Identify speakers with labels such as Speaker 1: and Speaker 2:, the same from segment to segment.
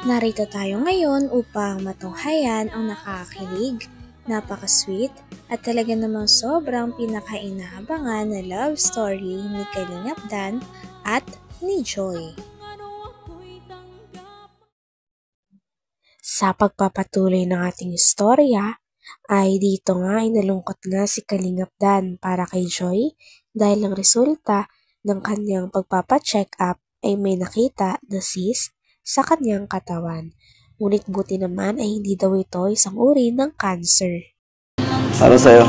Speaker 1: Narito tayo ngayon upang matunghayan ang nakakakilig, napaka-sweet, at talaga namang sobrang pinaka-inaabangan na love story ni Kalingap Dan at ni Joy. Sa pagpapatuloy ng ating istorya, ay dito nga inalungkot nga si Kalingap Dan para kay Joy dahil ang resulta ng kanyang pagpapacheck up ay may nakita na cyst sa kanyang katawan. Ngunit buti naman ay hindi daw ito isang uri ng cancer.
Speaker 2: Ano sa'yo?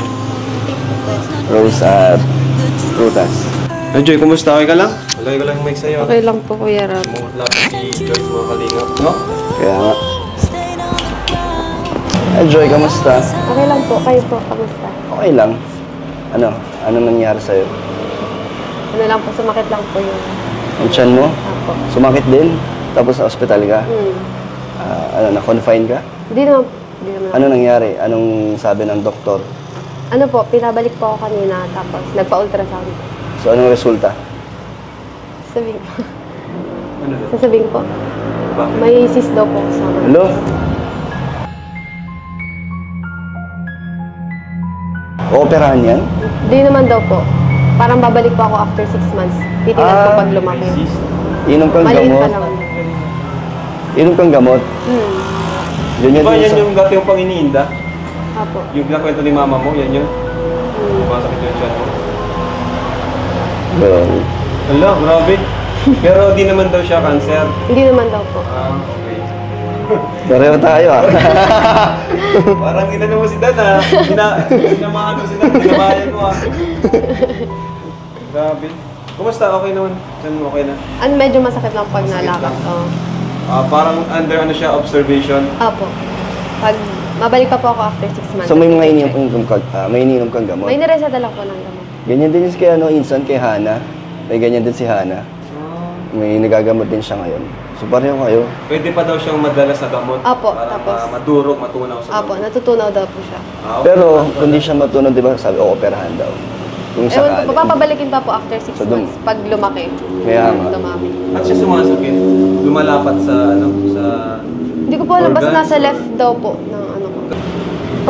Speaker 2: Rose at prutas.
Speaker 3: Hey Joy, kumusta? Okay ka lang? Lagay ko lang yung mic sa'yo.
Speaker 4: Okay lang po, Kuya Rab.
Speaker 3: Lapit si Joy sa mga kalingap, no?
Speaker 2: Kaya nga. Hey Joy, kamusta?
Speaker 4: Okay lang po. Kayo po, kamusta?
Speaker 2: Okay lang. Ano nangyari sa'yo?
Speaker 4: Ano lang po, sumakit lang po yung...
Speaker 2: Ang tiyan mo?
Speaker 4: Apo.
Speaker 2: Sumakit din? Tapos sa ospital ka? Na-confine ka?
Speaker 4: Hindi naman.
Speaker 2: Ano nangyari? Anong sabi ng doktor?
Speaker 4: Ano po, pinabalik po ako kanina, tapos nagpa-ultrasound.
Speaker 2: So, anong resulta?
Speaker 4: Sasabihin ko.
Speaker 3: Ano daw?
Speaker 4: Sasabihin ko.
Speaker 3: Bakit?
Speaker 4: May cyst daw po sa mga.
Speaker 2: Hello? Ooperahan yan?
Speaker 4: Hindi naman daw po. Parang babalik po ako after 6 months. Titignan ko pag lumaki.
Speaker 2: Inom kang
Speaker 4: Maliit
Speaker 2: gamot?
Speaker 4: pa naman.
Speaker 2: Inom kang gamot? Yun
Speaker 3: Diba yan yung dati yung pang-iniinda?
Speaker 4: Apo.
Speaker 3: Yung nakwento ni mama mo, yan yun? Masakit yung tiyan mo?
Speaker 2: Well,
Speaker 3: Hala, grabe. Pero di naman daw siya cancer.
Speaker 4: Hindi naman daw po.
Speaker 3: Okay.
Speaker 2: pareho tayo ah.
Speaker 3: Parang ginano mo si Dan ah. Sinamahan mo si Dan, ginabayan mo ah. Grabe. Kumusta? Okay naman? Diyan okay na?
Speaker 4: Medyo masakit lang pag nalakad. Oo.
Speaker 3: Parang under siya, observation.
Speaker 4: Apo. Pag mabalik pa po ako after 6 months.
Speaker 2: So may mga ininom kang gamot?
Speaker 4: May nireseta lang po ng gamot.
Speaker 2: Ganyan din kay Insan, kay Hana. May ganyan din si Hana. May nagagamot din siya ngayon. So pareho kayo.
Speaker 3: Pwede pa daw siyang madala sa gamot.
Speaker 4: Apo,
Speaker 3: para
Speaker 4: tapos
Speaker 3: madurog, matunaw sa gamot.
Speaker 4: Apo, natutunaw daw po siya.
Speaker 3: Okay.
Speaker 2: Pero kung di siya matunog, di ba sabi, operahan daw. Kung
Speaker 4: Ewan
Speaker 2: sakali.
Speaker 4: ko, papabalikin pa po after 6
Speaker 2: So,
Speaker 4: months pag lumaki.
Speaker 2: Kaya nga.
Speaker 4: Lumaki.
Speaker 3: At siya sumasakit. Lumalapat sa sa
Speaker 4: Hindi ko po alam, basta
Speaker 3: organs,
Speaker 4: nasa left daw po ng ano ko.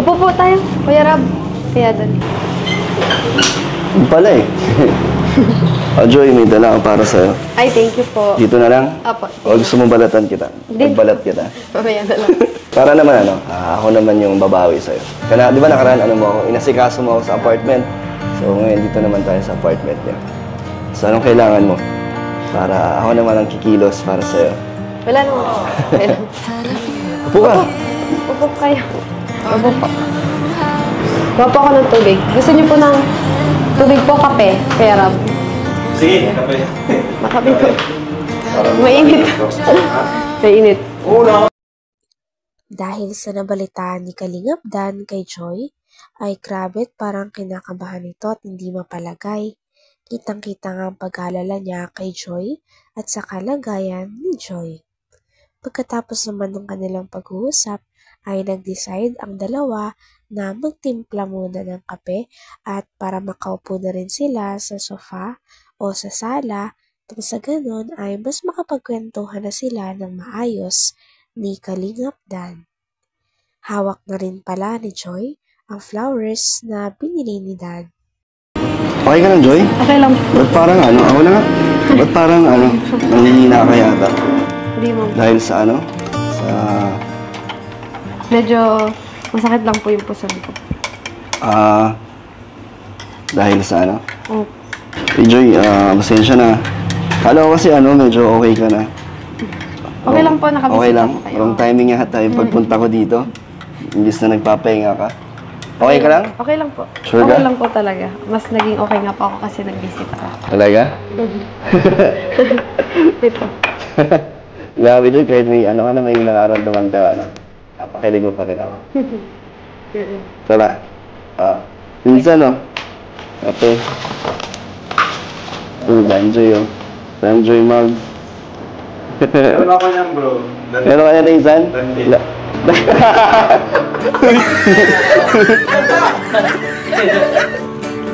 Speaker 4: Upo po tayo, Kuya Rab. Kaya doon.
Speaker 2: Yun pala eh. Joy, may dala ako para sa'yo.
Speaker 4: Ay, thank you po.
Speaker 2: Dito na lang?
Speaker 4: Apo.
Speaker 2: O gusto mo balatan kita? Magbalat kita.
Speaker 4: Mamaya na lang.
Speaker 2: Para naman ako naman yung babawi sa'yo. Di ba nakaraan mo ako, inasikaso mo ako sa apartment. So ngayon dito naman tayo sa apartment niya. So anong kailangan mo? Para ako naman ang kikilos para sa'yo.
Speaker 4: Wala naman po.
Speaker 2: Upo ka!
Speaker 4: Upo kayo. Upo po. Kuha po ako ng tubig. Gusto niyo po ng tubig po, kape, Kuya Rab?
Speaker 3: Sige, kape.
Speaker 4: Makape po. Mainit. Mainit.
Speaker 3: Una.
Speaker 1: Dahil sa nabalitaan ni Kalingap Dan kay Joy, ay grabe't parang kinakabahan ito at hindi mapalagay. Kitang-kita nga ang pag-alala niya kay Joy at sa kalagayan ni Joy. Pagkatapos naman ng kanilang pag-uusap, ay nag-decide ang dalawa na magtimpla muna ng kape at para makaupo na rin sila sa sofa o sa sala, nang sa ganon ay mas makapagkwentuhan na sila ng maayos ni Kalingap Dan. Hawak na rin pala ni Joy ang flowers na binili ni Dan.
Speaker 2: Okay ka lang, Joy?
Speaker 4: Okay lang.
Speaker 2: Ba't parang ako na nga? Ba't parang nanghihina ka yata?
Speaker 4: Hindi mo.
Speaker 2: Dahil sa sa...
Speaker 4: Medyo masakit lang po yung puson ko.
Speaker 2: Dahil sa
Speaker 4: Oh.
Speaker 2: Hey Joy, pasensya na. Kala ko kasi medyo okay ka na.
Speaker 4: Okay lang po, nakabisita
Speaker 2: Okay lang.
Speaker 4: po kayo.
Speaker 2: Wrong timing yata yung pagpunta ko dito. Imbis na nagpapahinga ka. Okay ka lang?
Speaker 4: Okay lang po.
Speaker 2: Sure
Speaker 4: Okay
Speaker 2: ka?
Speaker 4: lang po talaga. Mas naging okay nga po ako kasi nag-visit ako.
Speaker 2: Talaga?
Speaker 4: Ito.
Speaker 2: Grabe Joy, kahit may may nararamdaman ka, napakilig mo pa rin ako. Tara. Minsan, okay. Enjoy, Enjoy mag.
Speaker 3: Ano ka niyan bro?
Speaker 2: Meron ka na Rizan?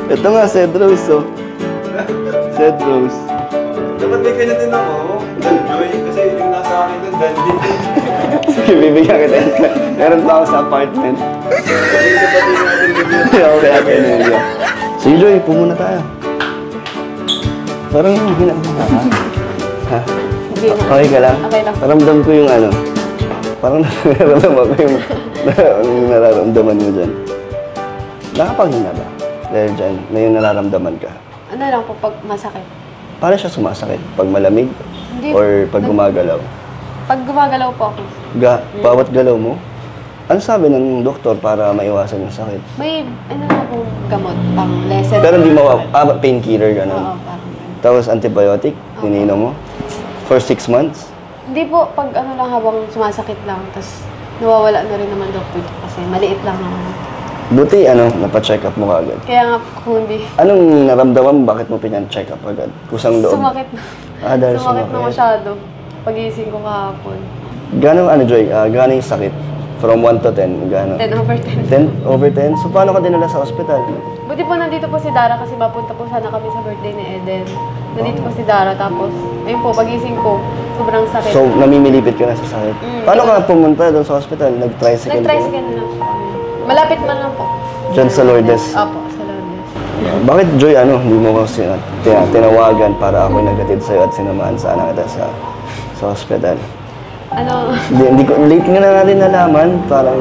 Speaker 2: Ito nga, Cedros, Cedros.
Speaker 3: Dapat may kanya din ako. Joy, kasi yung nasa sa akin doon, Dandy.
Speaker 2: Sige, bibigyan kita. Meron pa ako sa apartment. Okay, Ate Emilia. Sige, Joy, pumuna tayo. Parang ginagawa ka. Ha?
Speaker 4: Hindi na.
Speaker 2: Okay ka lang?
Speaker 4: Okay lang.
Speaker 2: Paramdam ko yung ano. Parang nararamdaman ko yung nararamdaman mo dyan. Nakapaghinga ba? Dahil dyan, may yung nararamdaman ka.
Speaker 4: Ano lang po pag masakit?
Speaker 2: Paano siya sumasakit? Pag malamig?
Speaker 4: Hindi.
Speaker 2: Or pag gumagalaw?
Speaker 4: Pag gumagalaw po ako,
Speaker 2: Bawat galaw mo? Ano sabi ng doktor para maiwasan yung sakit?
Speaker 4: may ano na pong gamot, pang lesser.
Speaker 2: Pero hindi painkiller,
Speaker 4: Oo,
Speaker 2: gano'n.
Speaker 4: parang ganun.
Speaker 2: Tapos antibiotic, ininom mo? For 6 months?
Speaker 4: Hindi po, pag ano lang habang sumasakit lang, tapos nawawala na rin naman doktor kasi maliit lang naman.
Speaker 2: Buti, napacheck up mo agad.
Speaker 4: Kaya nga kung hindi,
Speaker 2: Anong naramdaman mo? Bakit mo pinan-check up agad? Kusang loob?
Speaker 4: sumakit na.
Speaker 2: Dahil
Speaker 4: Sumakit na masyado. Pagising ko kahapon.
Speaker 2: Gano'ng Joy? Gano'ng yung sakit? From 1 to 10, gano'n?
Speaker 4: 10 over 10.
Speaker 2: 10 over 10? So, paano ka dinala sa ospital?
Speaker 4: Buti po nandito po si Dara kasi mapunta po sana kami sa birthday ni Eden. Nandito po si Dara tapos, ayun po, pagising ko, sobrang sakit.
Speaker 2: So, namimilipit ka na sa sakit. Paano ka pumunta doon sa ospital? Nag-tricycle ka?
Speaker 4: Nag-tricycle na lang po kami. Malapit man lang po.
Speaker 2: Diyan sa Lourdes?
Speaker 4: Opo, sa Lourdes.
Speaker 2: Bakit, Joy, hindi mo ko tinawagan para ako'y naghatid sa'yo at sinamahan sana kita sa ospital?
Speaker 4: Ano,
Speaker 2: Late nga na natin nalaman, parang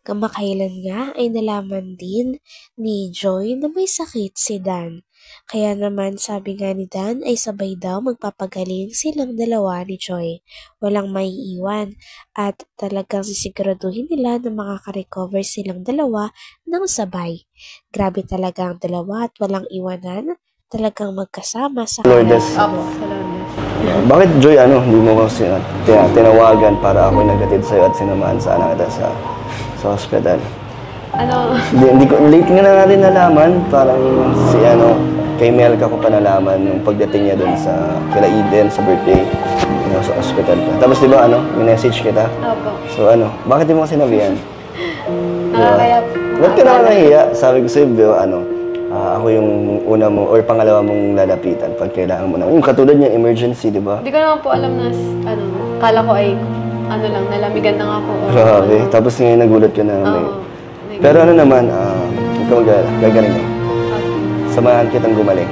Speaker 1: Kamakailan nga ay nalaman din ni Joy na may sakit si Dan. Kaya naman sabi nga ni Dan ay sabay daw magpapagaling silang dalawa ni Joy. Walang maiiwan at talagang sisiguraduhin nila na makaka-recover silang dalawa ng sabay. Grabe talaga ang dalawa at walang iwanan. Talagang magkasama sa
Speaker 2: Lourdes.
Speaker 4: opo, sa Lourdes.
Speaker 2: Bakit, Joy, hindi mo ko tinawagan para ako'y naghatid sa'yo at sinamahan sana kita sa ospital?
Speaker 4: Ano,
Speaker 2: Late nga na natin nalaman, parang kay Melka ko pa nalaman nung pagdating niya doon sa kila Eden sa birthday, sa ospital pa. Tapos di ba, message kita?
Speaker 4: opo.
Speaker 2: So bakit di mo ko sinabihan?
Speaker 4: Nakakaya
Speaker 2: Ba't ka naman nahiya? Sabi ko sa'yo, ako yung una mo or pangalawa mong lalapitan pag kailangan mo na. Yung katulad niya, emergency, di ba?
Speaker 4: Hindi ko naman po alam na, kala ko ay, nalamigan na nga ako.
Speaker 2: Grabe. Tapos ngayon nagulat ka na.
Speaker 4: Oo.
Speaker 2: Pero naman, huwag ka mag-alala. Gagaling mo. Samahan kitang gumaling.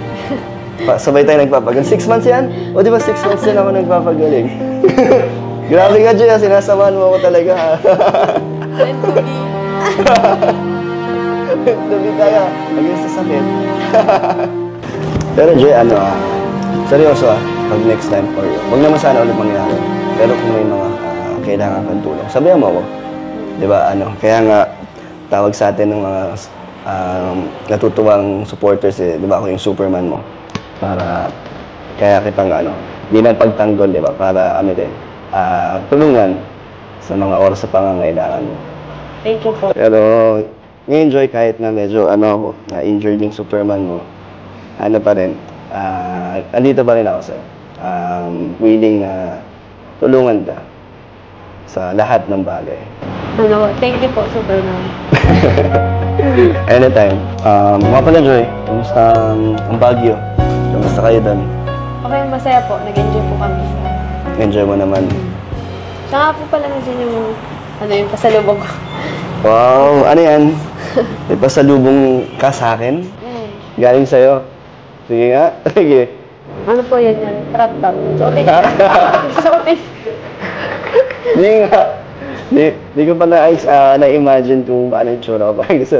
Speaker 2: Sabay tayo nagpapagaling. 6 months yan? O di ba 6 months din ako nagpapagaling? Grabe ka, Joy. Sinasamahan mo ako talaga.
Speaker 4: And to be.
Speaker 2: Dumi tayo. Naging sa sakit. Pero Joy, seryoso pag next time for you. Huwag naman sana ulit mangyari. Pero kung may mga kailangan kang tulong, sabihan mo ako. Di ba, kaya nga, tawag sa atin ng mga natutuwang supporters, di ba ako yung Superman mo. Para, kaya kitang di lang pagtanggol, di ba, para din, tulungan sa mga oras sa pangangailangan mo.
Speaker 4: Thank you po.
Speaker 2: Pero, ngayon, Joy, kahit na medyo, na-injured yung Superman mo, pa rin, andito pa rin ako sa'yo. Willing na tulungan ka sa lahat ng bagay.
Speaker 4: Thank you po, Superman.
Speaker 2: Anytime. Mga pala, Joy, kamusta ang Baguio? Kamusta kayo doon?
Speaker 4: Okay, masaya po. Nag-enjoy po kami.
Speaker 2: Enjoy mo naman.
Speaker 4: Saka po pala nandiyan yung, yung pasalubong ko.
Speaker 2: Wow, ano yan? May pasalubong ka sa akin? Galing sa'yo. Sige nga, sige.
Speaker 4: Ano po yan? Crop top. Sorry. Sorry.
Speaker 2: Hindi nga. Di ko pa na-imagine kung paano yung tsura ko. Bakit gusto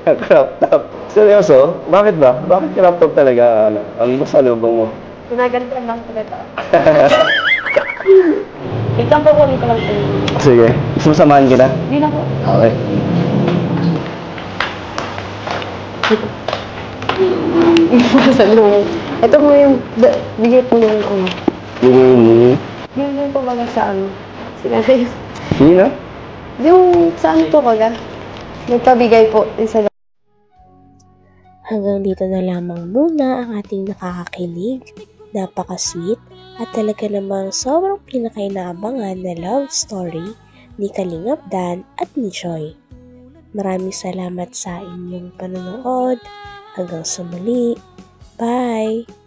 Speaker 2: crop top. Seryoso? Bakit ba? Bakit crop top talaga ang pasalubong mo?
Speaker 4: Ginagantan lang talaga. Itang po kunin ko lang po.
Speaker 2: Sige. Gusto mo samahan kita?
Speaker 4: Hindi na po.
Speaker 2: Okay.
Speaker 4: Pasalubong. Ito mo yung bigay po yung
Speaker 2: Bigay mo.
Speaker 4: Yung po baga sa sila na yun.
Speaker 2: Sino?
Speaker 4: Yung saan po baga? Nagpabigay po. Isa lang.
Speaker 1: Hanggang dito na lamang muna ang ating nakakakilig, napaka-sweet at talaga namang sobrang pinakainaabangan na love story ni Kalingap Dan at ni Joy. Maraming salamat sa inyong panonood. Hanggang sa muli. Bye!